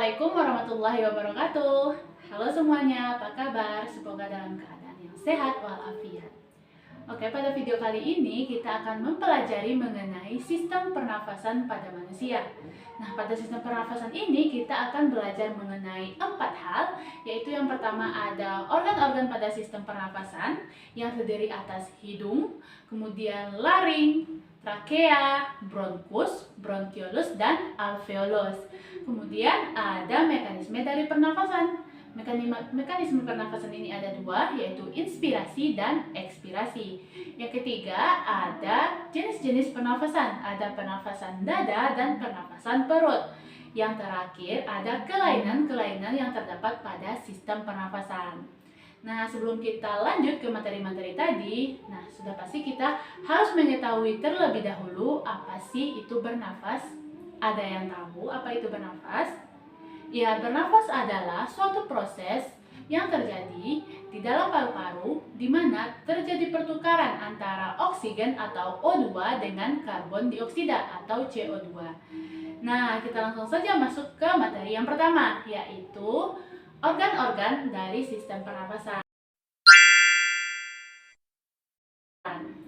Assalamualaikum warahmatullahi wabarakatuh. Halo semuanya, apa kabar? Semoga dalam keadaan yang sehat walafiat. Oke, pada video kali ini kita akan mempelajari mengenai sistem pernafasan pada manusia. Nah, pada sistem pernafasan ini kita akan belajar mengenai 4 hal, yaitu yang pertama ada organ-organ pada sistem pernafasan yang terdiri atas hidung, kemudian laring, trakea, bronkus, bronkiolus, dan alveolus. Kemudian ada mekanisme dari pernafasan. Mekanisme pernafasan ini ada dua, yaitu inspirasi dan ekspirasi. Yang ketiga ada jenis-jenis pernafasan, ada pernafasan dada dan pernafasan perut. Yang terakhir ada kelainan-kelainan yang terdapat pada sistem pernafasan. Nah, sebelum kita lanjut ke materi-materi tadi, sudah pasti kita harus mengetahui terlebih dahulu apa sih itu bernafas. Ada yang tahu apa itu bernafas? Ya, bernafas adalah suatu proses yang terjadi di dalam paru-paru di mana terjadi pertukaran antara oksigen atau O2 dengan karbon dioksida atau CO2. Nah, kita langsung saja masuk ke materi yang pertama, yaitu organ-organ dari sistem pernafasan.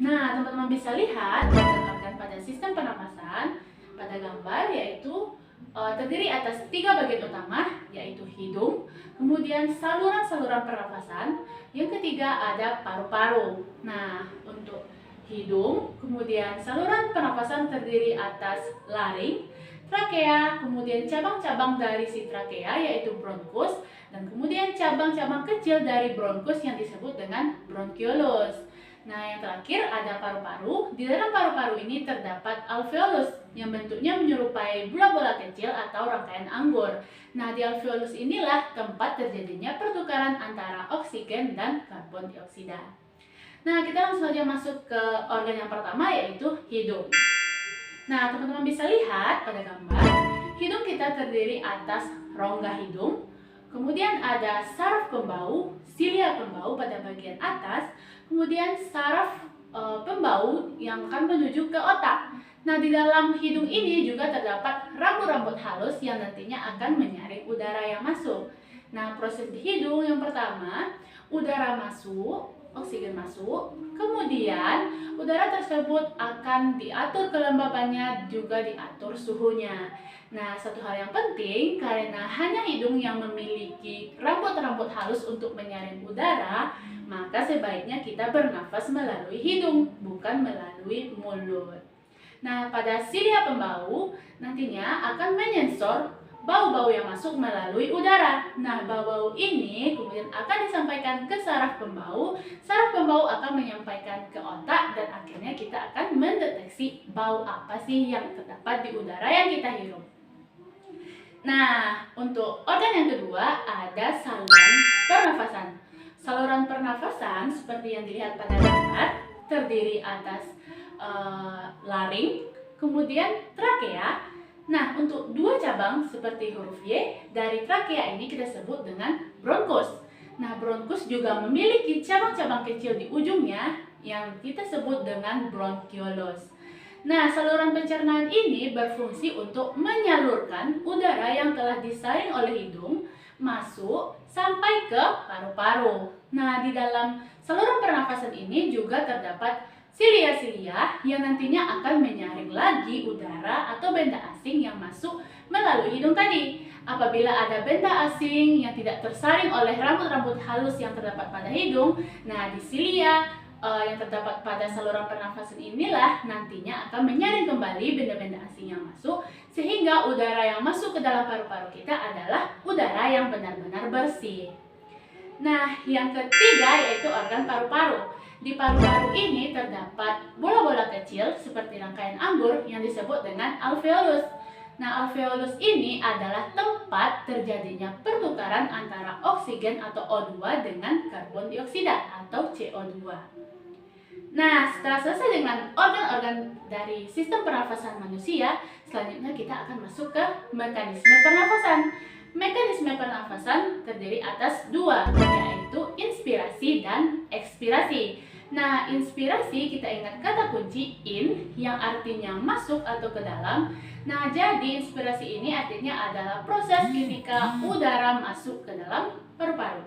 Nah, teman-teman bisa lihat organ-organ pada sistem pernafasan pada gambar, yaitu terdiri atas 3 bagian utama, yaitu hidung, kemudian saluran-saluran pernafasan, yang ketiga ada paru-paru. Nah, untuk hidung, kemudian saluran pernafasan terdiri atas laring, trakea, kemudian cabang-cabang dari si trakea yaitu bronkus, dan kemudian cabang-cabang kecil dari bronkus yang disebut dengan bronkiolus. Nah, yang terakhir ada paru-paru. Di dalam paru-paru ini terdapat alveolus yang bentuknya menyerupai bola-bola kecil atau rangkaian anggur. Nah, di alveolus inilah tempat terjadinya pertukaran antara oksigen dan karbon dioksida. Nah, kita langsung saja masuk ke organ yang pertama, yaitu hidung. Nah, teman-teman bisa lihat pada gambar, hidung kita terdiri atas rongga hidung, kemudian ada saraf pembau, silia pembau pada bagian atas, kemudian saraf pembau yang akan menuju ke otak. Nah, di dalam hidung ini juga terdapat rambut-rambut halus yang nantinya akan menyaring udara yang masuk. Nah, proses di hidung yang pertama, udara masuk, oksigen masuk, kemudian udara tersebut akan diatur kelembabannya, juga diatur suhunya. Nah, satu hal yang penting, karena hanya hidung yang memiliki rambut-rambut halus untuk menyaring udara, maka sebaiknya kita bernafas melalui hidung, bukan melalui mulut. Nah, pada silia pembau nantinya akan menyensor bau-bau yang masuk melalui udara. Nah, bau-bau ini kemudian akan disampaikan ke saraf pembau akan menyampaikan ke otak, dan akhirnya kita akan mendeteksi bau apa sih yang terdapat di udara yang kita hirup. Nah, untuk organ yang kedua ada saluran pernafasan. Saluran pernafasan seperti yang dilihat pada gambar terdiri atas laring, kemudian trakea. Nah, untuk 2 cabang seperti huruf Y dari trakea ini kita sebut dengan bronkus. Nah, bronkus juga memiliki cabang-cabang kecil di ujungnya yang kita sebut dengan bronkiolus. Nah, saluran pencernaan ini berfungsi untuk menyalurkan udara yang telah disaring oleh hidung masuk sampai ke paru-paru. Nah, di dalam saluran pernafasan ini juga terdapat silia-silia yang nantinya akan menyaring lagi udara atau benda asing yang masuk melalui hidung tadi. Apabila ada benda asing yang tidak tersaring oleh rambut-rambut halus yang terdapat pada hidung, nah di silia yang terdapat pada saluran pernafasan inilah nantinya akan menyaring kembali benda-benda asing yang masuk, sehingga udara yang masuk ke dalam paru-paru kita adalah udara yang benar-benar bersih. Nah, yang ketiga yaitu organ paru-paru. Di paru-paru ini terdapat bola-bola kecil seperti rangkaian anggur yang disebut dengan alveolus. Nah, alveolus ini adalah tempat terjadinya pertukaran antara oksigen atau O2 dengan karbon dioksida atau CO2. Nah, setelah selesai dengan organ-organ dari sistem pernafasan manusia, selanjutnya kita akan masuk ke mekanisme pernafasan. Mekanisme pernafasan terdiri atas 2, yaitu inspirasi dan ekspirasi. Nah, inspirasi kita ingat kata kunci in yang artinya masuk atau ke dalam. Nah, jadi inspirasi ini artinya adalah proses ketika udara masuk ke dalam paru-paru.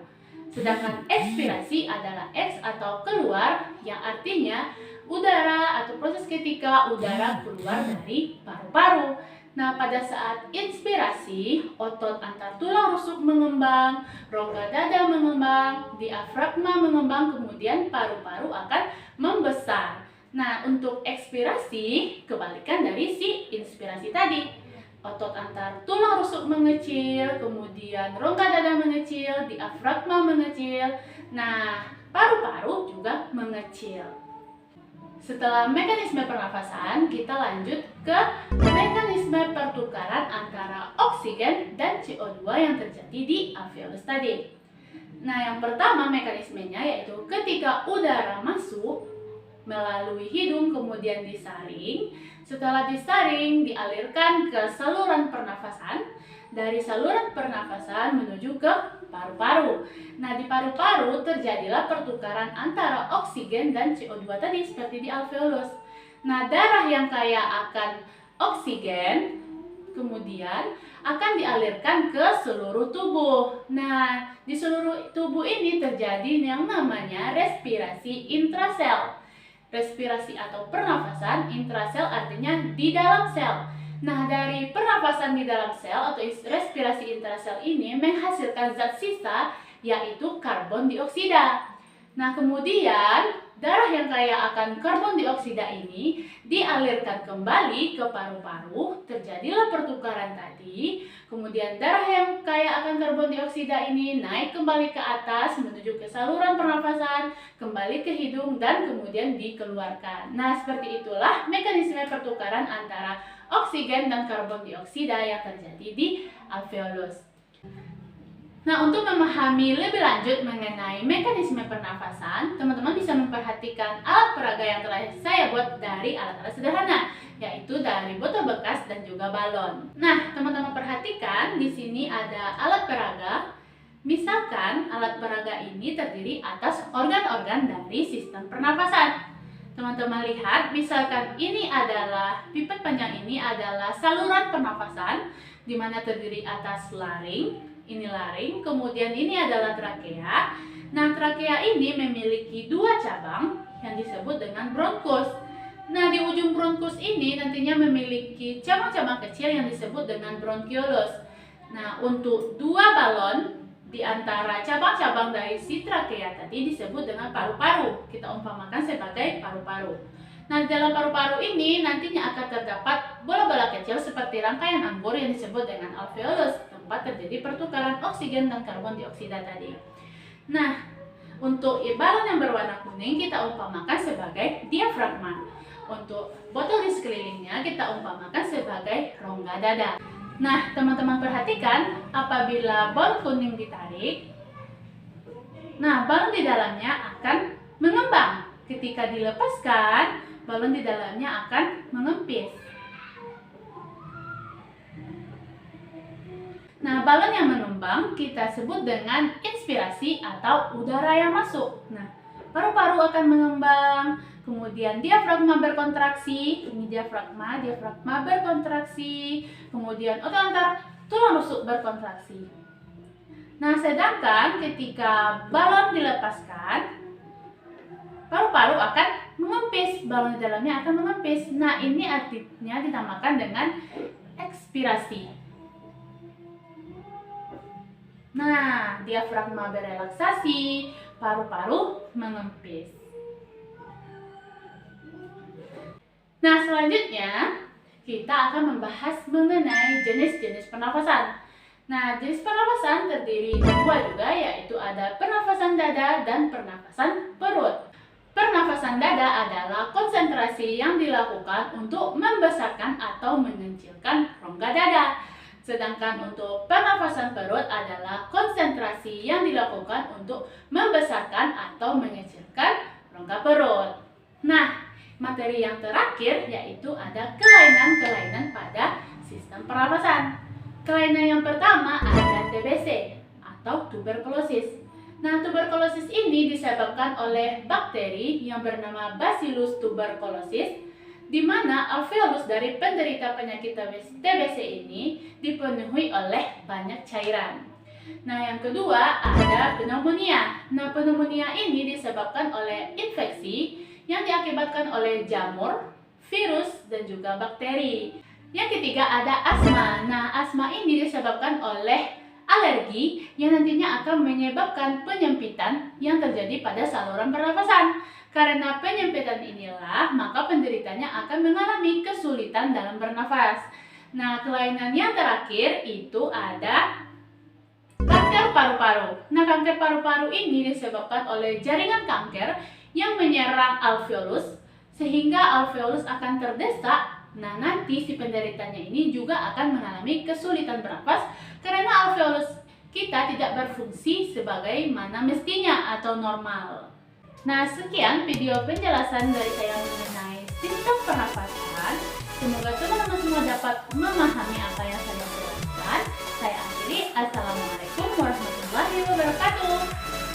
Sedangkan ekspirasi adalah X atau keluar yang artinya udara atau proses ketika udara keluar dari paru-paru. Nah, pada saat inspirasi, otot antar tulang rusuk mengembang, rongga dada mengembang, diafragma mengembang, kemudian paru-paru akan membesar. Nah, untuk ekspirasi, kebalikan dari si inspirasi tadi. Otot antar tulang rusuk mengecil, kemudian rongga dada mengecil, diafragma mengecil. Nah, paru-paru juga mengecil. Setelah mekanisme pernafasan, kita lanjut ke mekanisme pertukaran antara oksigen dan CO2 yang terjadi di alveolus tadi. Nah, yang pertama mekanismenya yaitu ketika udara masuk melalui hidung kemudian disaring. Setelah disaring, dialirkan ke saluran pernafasan. Dari saluran pernafasan menuju ke paru-paru. Nah, di paru-paru terjadilah pertukaran antara oksigen dan CO2 tadi seperti di alveolus. Nah, darah yang kaya akan oksigen kemudian akan dialirkan ke seluruh tubuh. Nah, di seluruh tubuh ini terjadi yang namanya respirasi intrasel. Respirasi atau pernafasan intrasel artinya di dalam sel. Nah, dari pernafasan di dalam sel atau respirasi intrasel ini menghasilkan zat sisa yaitu karbon dioksida. Nah, kemudian darah yang kaya akan karbon dioksida ini dialirkan kembali ke paru-paru, terjadilah pertukaran tadi. Kemudian darah yang kaya akan karbon dioksida ini naik kembali ke atas menuju ke saluran pernafasan, kembali ke hidung dan kemudian dikeluarkan. Nah, seperti itulah mekanisme pertukaran antara oksigen dan karbon dioksida yang terjadi di alveolus. Nah, untuk memahami lebih lanjut mengenai mekanisme pernafasan, teman-teman bisa memperhatikan alat peraga yang telah saya buat dari alat-alat sederhana, yaitu dari botol bekas dan juga balon. Nah, teman-teman perhatikan di sini ada alat peraga. Misalkan alat peraga ini terdiri atas organ-organ dari sistem pernafasan. Teman-teman lihat, misalkan ini adalah pipet panjang ini adalah saluran pernafasan di mana terdiri atas laring, ini laring, kemudian ini adalah trakea. Nah, trakea ini memiliki dua cabang yang disebut dengan bronkus. Nah, di ujung bronkus ini nantinya memiliki cabang-cabang kecil yang disebut dengan bronkiolus. Nah, untuk dua balon di antara cabang-cabang dari si trakea tadi disebut dengan paru-paru. Kita umpamakan sebagai paru-paru. Nah, di dalam paru-paru ini nantinya akan terdapat bola-bola kecil seperti rangkaian anggur yang disebut dengan alveolus, tempat terjadi pertukaran oksigen dan karbon dioksida tadi. Nah, untuk balon yang berwarna kuning kita umpamakan sebagai diafragma. Untuk botol di sekelilingnya kita umpamakan sebagai rongga dada. Nah, teman-teman perhatikan, apabila balon kuning ditarik, nah, balon di dalamnya akan mengembang. Ketika dilepaskan, balon di dalamnya akan mengempis. Nah, balon yang mengembang kita sebut dengan inspirasi atau udara yang masuk. Nah, paru-paru akan mengembang, kemudian diafragma berkontraksi, ini diafragma berkontraksi, kemudian otot antar tulang rusuk berkontraksi. Nah, sedangkan ketika balon dilepaskan, paru-paru akan mengempis, balon di dalamnya akan mengempis. Nah, ini artinya dinamakan dengan ekspirasi. Nah, diafragma berelaksasi, paru-paru mengempis. Nah, selanjutnya kita akan membahas mengenai jenis-jenis pernafasan. Nah, jenis pernafasan terdiri dua juga, yaitu ada pernafasan dada dan pernafasan perut. Pernafasan dada adalah konsentrasi yang dilakukan untuk membesarkan atau mengecilkan rongga dada. Sedangkan untuk pernafasan perut adalah konsentrasi yang dilakukan untuk membesarkan atau mengecilkan rongga perut. Nah, materi yang terakhir yaitu ada kelainan-kelainan pada sistem pernafasan. Kelainan yang pertama ada TBC atau tuberkulosis. Nah, tuberkulosis ini disebabkan oleh bakteri yang bernama Bacillus tuberculosis, di mana alveolus dari penderita penyakit TBC ini dipenuhi oleh banyak cairan. Nah, yang kedua ada pneumonia. Nah, pneumonia ini disebabkan oleh infeksi yang diakibatkan oleh jamur, virus, dan juga bakteri. Yang ketiga ada asma. Nah, asma ini disebabkan oleh alergi yang nantinya akan menyebabkan penyempitan yang terjadi pada saluran pernafasan. Karena penyempitan inilah, maka penderitanya akan mengalami kesulitan dalam bernafas. Nah, kelainan yang terakhir itu ada kanker paru-paru. Nah, kanker paru-paru ini disebabkan oleh jaringan kanker yang menyerang alveolus, sehingga alveolus akan terdesak. Nah, nanti si penderitanya ini juga akan mengalami kesulitan bernafas karena alveolus kita tidak berfungsi sebagaimana mestinya atau normal. Nah, sekian video penjelasan dari saya mengenai sistem pernafasan. Semoga teman-teman semua dapat memahami apa yang saya jelaskan. Saya akhiri. Assalamualaikum warahmatullahi wabarakatuh.